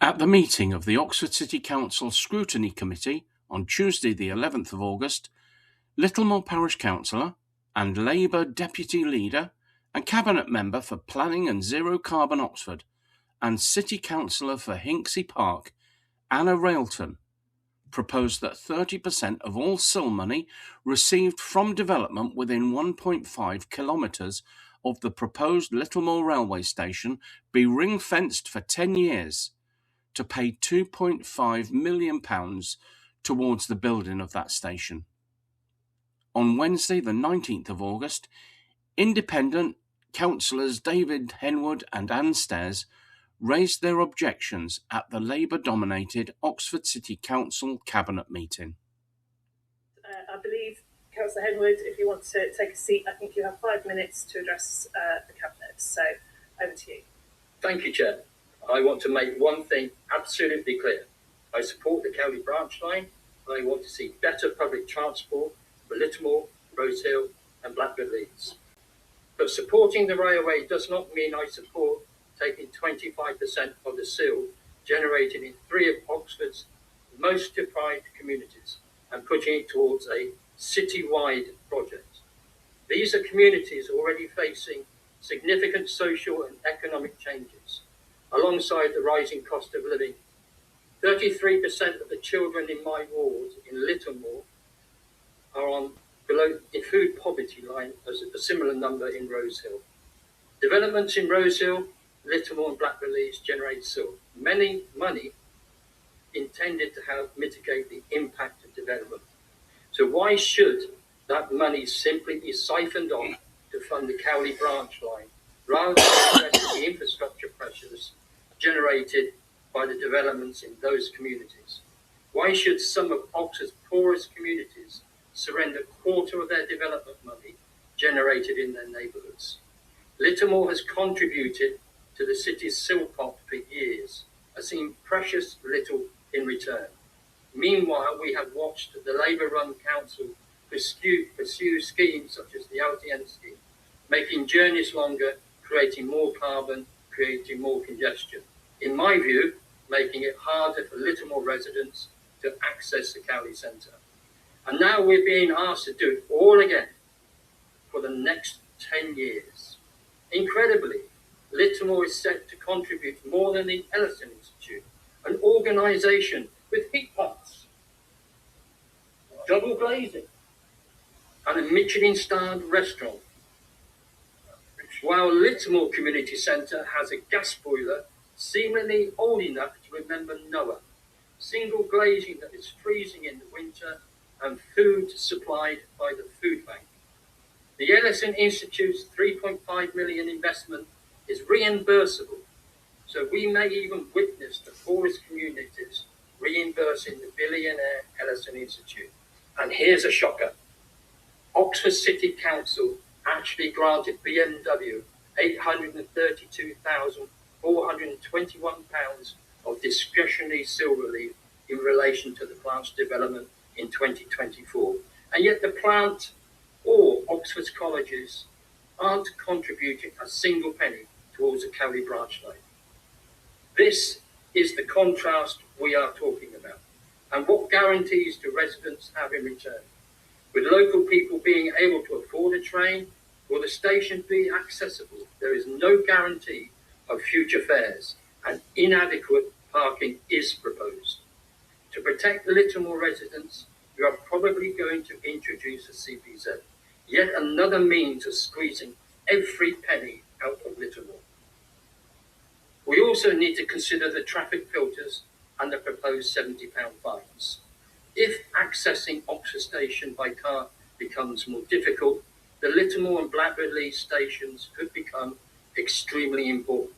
At the meeting of the Oxford City Council Scrutiny Committee on Tuesday the 11th of August, Littlemore Parish Councillor and Labour Deputy Leader and Cabinet Member for Planning and Zero Carbon Oxford and City Councillor for Hinksey Park, Anna Railton, proposed that 30% of all CIL money received from development within 1.5 kilometres of the proposed Littlemore railway station be ring-fenced for 10 years to pay £2.5 million towards the building of that station. On Wednesday the 19th of August, independent councillors David Henwood and Anne Stairs raised their objections at the Labour-dominated Oxford City Council Cabinet meeting. I believe, Councillor Henwood, if you want to take a seat, I think you have 5 minutes to address the Cabinet. So, over to you. Thank you, Chair. I want to make one thing absolutely clear. I support the Cowley branch line, and I want to see better public transport for Littlemore, Rose Hill and Blackbird Leeds. But supporting the railway does not mean I support taking 25% of the CIL generated in 3 of Oxford's most deprived communities and putting it towards a city-wide project. These are communities already facing significant social and economic changes, alongside the rising cost of living. 33% of the children in my ward in Littlemore are on below the food poverty line, as a similar number in Rose Hill. Developments in Rose Hill, Littlemore and Blackbird Leeds generate CIL. Money intended to help mitigate the impact of development. So why should that money simply be siphoned off to fund the Cowley branch line, rather than addressing the infrastructure pressures generated by the developments in those communities? Why should some of Oxford's poorest communities surrender a quarter of their development money generated in their neighbourhoods? Littlemore has contributed to the city's CIL pot for years, has seen precious little in return. Meanwhile, we have watched the Labour-run council pursue schemes such as the LTN scheme, making journeys longer, creating more carbon, creating more congestion. In my view, making it harder for Littlemore residents to access the Cowley Centre. And now we're being asked to do it all again for the next 10 years. Incredibly, Littlemore is set to contribute more than the Ellison Institute, an organisation with heat pumps, double glazing, and a Michelin-starred restaurant. While Littlemore Community Centre has a gas boiler seemingly old enough to remember Noah, single glazing that is freezing in the winter, and food supplied by the food bank. The Ellison Institute's £3.5 million investment is reimbursable, so we may even witness the poorest communities reimbursing the billionaire Ellison Institute. And here's a shocker. Oxford City Council actually granted BMW £832,421 of discretionary CIL relief in relation to the plant's development in 2024. And yet the plant or Oxford's colleges aren't contributing a single penny towards the Cowley branch line. This is the contrast we are talking about. And what guarantees do residents have in return? With local people being able to afford a train, will the station be accessible? There is no guarantee of future fares, and inadequate parking is proposed. To protect the Littlemore residents, we are probably going to introduce a CPZ, yet another means of squeezing every penny out of Littlemore. We also need to consider the traffic filters and the proposed £70 fines. If accessing Oxford Station by car becomes more difficult, the Littlemore and Blackbird Leeds stations could become extremely important,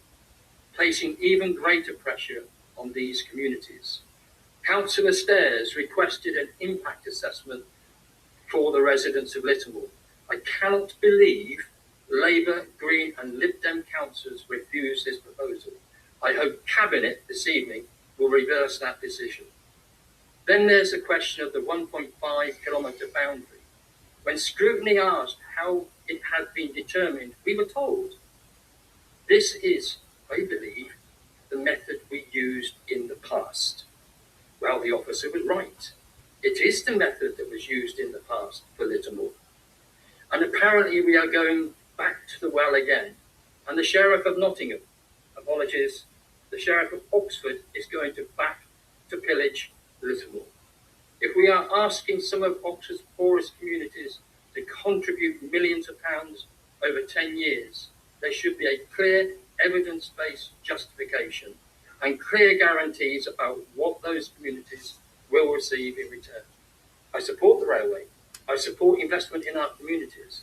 placing even greater pressure on these communities. Councillor Stairs requested an impact assessment for the residents of Littlemore. I cannot believe Labour, Green and Lib Dem councillors refused this proposal. I hope Cabinet this evening will reverse that decision. Then there's the question of the 1.5 kilometre boundary. When scrutiny asked how it had been determined, we were told this is, I believe, the method we used in the past. Well, the officer was right. It is the method that was used in the past for Littlemore. And apparently we are going back to the well again. And the Sheriff of Nottingham, apologies, the Sheriff of Oxford is going back to pillage Littlemore. If we are asking some of Oxford's poorest communities to contribute millions of pounds over 10 years, there should be a clear evidence-based justification and clear guarantees about what those communities will receive in return. I support the railway. I support investment in our communities.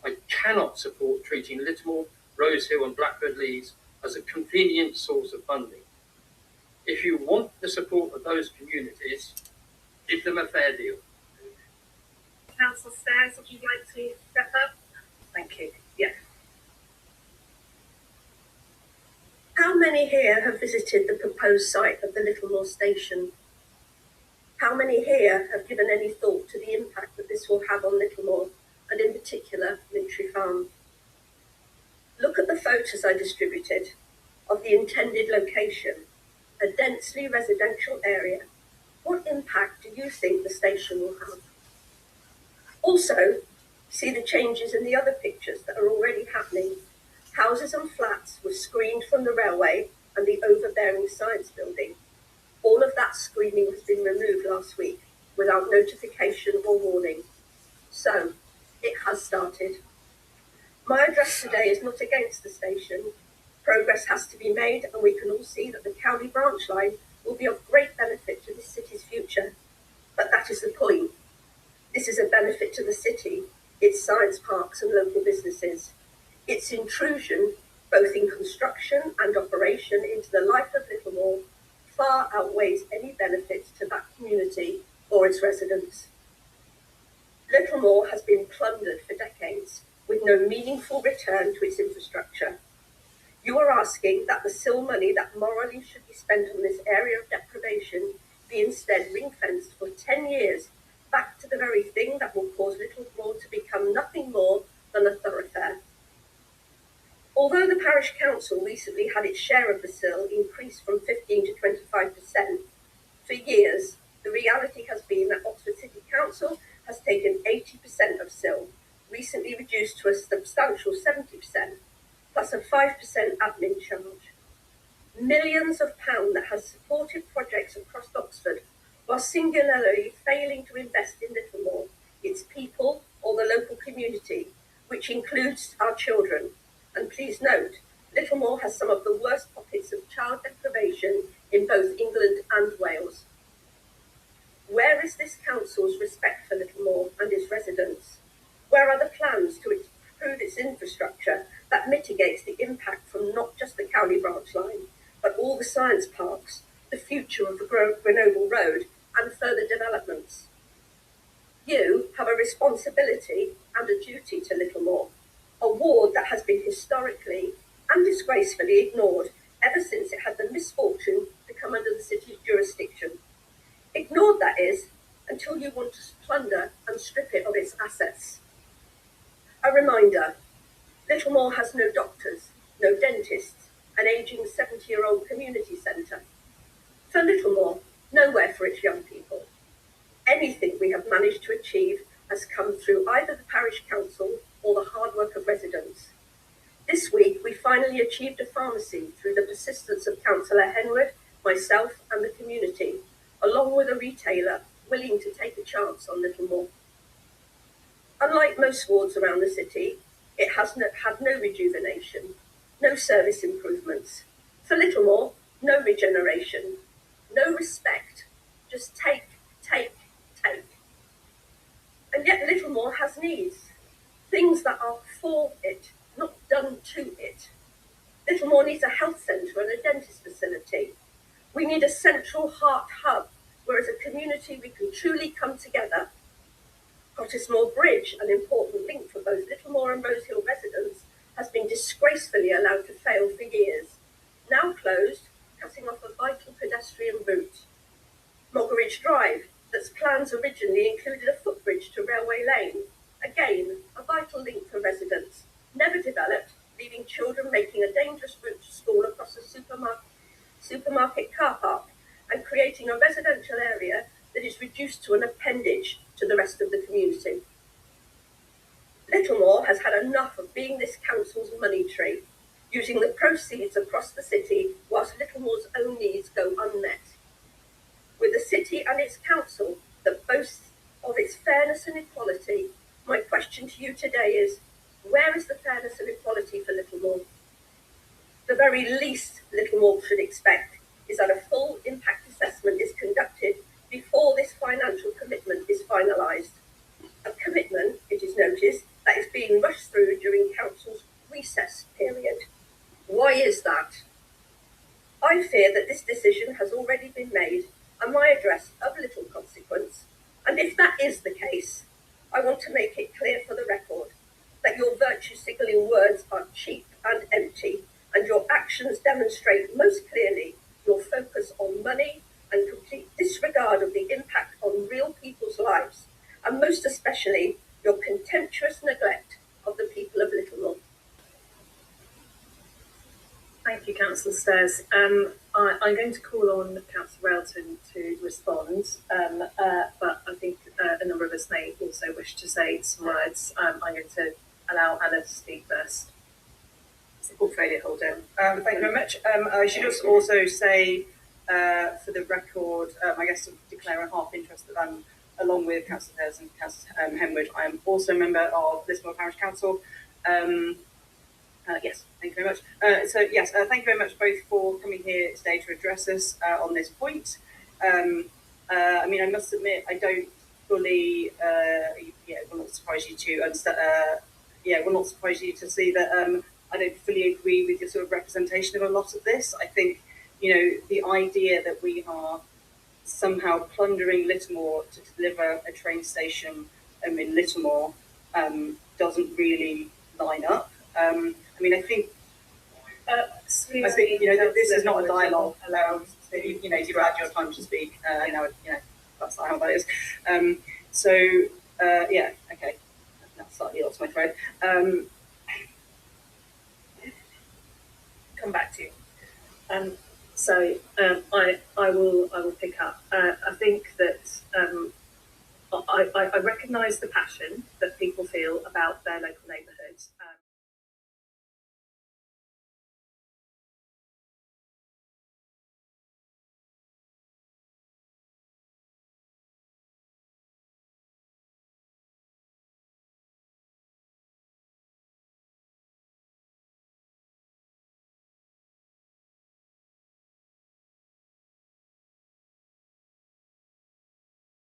I cannot support treating Littlemore, Rosehill and Blackbird Leys as a convenient source of funding. If you want the support of those communities, give them a fair deal. Councillor Stairs, would you like to step up? Thank you. Yeah. How many here have visited the proposed site of the Littlemore station? How many here have given any thought to the impact that this will have on Littlemore, and in particular, Mintry Farm? Look at the photos I distributed of the intended location, a densely residential area. What impact do you think the station will have? Also, see the changes in the other pictures that are already happening. Houses and flats were screened from the railway and the overbearing science building. All of that screening has been removed last week without notification or warning. So, it has started. My address today is not against the station. Progress has to be made, and we can all see that the Cowley branch line will be of great benefit to this city's future. But that is the point. This is a benefit to the city, its science parks and local businesses. Its intrusion, both in construction and operation, into the life of Littlemore far outweighs any benefits to that community or its residents. Littlemore has been plundered for decades with no meaningful return to its infrastructure. You are asking that the CIL money that morally should be spent on this area of deprivation be instead ring-fenced for 10 years back to the very thing that will cause Littlemore to become nothing more than a thoroughfare. Although the parish council recently had its share of the CIL increased from 15 to 25%, for years the reality has been that Oxford City Council has taken 80% of CIL, recently reduced to a substantial 70%, plus a 5% admin charge. Millions of pounds that has supported projects across Oxford, while singularly failing to invest in Littlemore, its people or the local community, which includes our children. And please note, Littlemore has some of the worst pockets of child deprivation in both England and Wales. Where is this council's respect for Littlemore and its residents? Where are the plans to improve its infrastructure that mitigates the impact from not just the Cowley branch line, but all the science parks, the future of the Grenoble Road, and further developments? You have a responsibility and a duty to Littlemore, a ward that has been historically and disgracefully ignored ever since it had the misfortune to come under the city's jurisdiction. Ignored, that is, until you want to plunder and strip it of its assets. A reminder, Littlemore has no doctors, no dentists, an ageing 70-year-old community centre. For Littlemore, nowhere for its young people. Anything we have managed to achieve has come through either the parish council or the hard work of residents. This week, we finally achieved a pharmacy through the persistence of Councillor Henwood, myself and the community, along with a retailer willing to take a chance on Littlemore. Unlike most wards around the city, it has had no rejuvenation, no service improvements. For Littlemore, no regeneration, no respect, just take, take, take. And yet Littlemore has needs, things that are for it, not done to it. Littlemore needs a health centre and a dentist facility. We need a central heart hub where as a community we can truly come together. Cottesmore Bridge, an important link for both Littlemore and Rosehill residents, has been disgracefully allowed to fail for years. Now closed, cutting off a vital pedestrian route. Moggeridge Drive, that's plans originally included a footbridge to Railway Lane. Again, a vital link for residents, never developed, leaving children making a dangerous route to school across the supermarket supermarket car park and creating a residential area that is reduced to an appendage to the rest of the community. Littlemore has had enough of being this council's money tree, using the proceeds across the city whilst Littlemore's own needs go unmet. With a city and its council that boasts of its fairness and equality, my question to you today is, where is the fairness and equality for Littlemore? The very least Littlemore should expect is that a full impact assessment is conducted before this financial commitment is finalised. A commitment, it is noticed, that is being rushed through during council's recess period. Why is that? I fear that this decision has already been made and my address of little consequence. And if that is the case, I want to make it clear for the record that your virtue signalling words are cheap and empty, and your actions demonstrate most clearly your focus on money and complete disregard of the impact on real people's lives, and most especially your contemptuous neglect of the people of Littlemore. Thank you, Councillor Stairs. I'm going to call on Councillor Railton to respond, but I think a number of us may also wish to say some words. I'm going to allow Anna to speak first. Portfolio holder. Thank you very much. I should just also say, for the record, I guess to declare a half interest that I'm, along with Councillor Hers and Councillor Henwood, I am also a member of Littlemore Parish Council. Yes, thank you very much. Thank you very much both for coming here today to address us on this point. I mean, I must admit, I don't fully, it will not surprise you to understand, it will not surprise you to see that I don't fully agree with your sort of representation of a lot of this. I think, you know, the idea that we are somehow plundering Littlemore to deliver a train station in Littlemore doesn't really line up. I mean, I think you know that this is not a dialogue allowed. You know, you've had your time to speak. That's not how that is. Okay, that's slightly lost my thread. Come back to you. I will pick up. I think that I recognise the passion that people feel about their local neighbourhoods.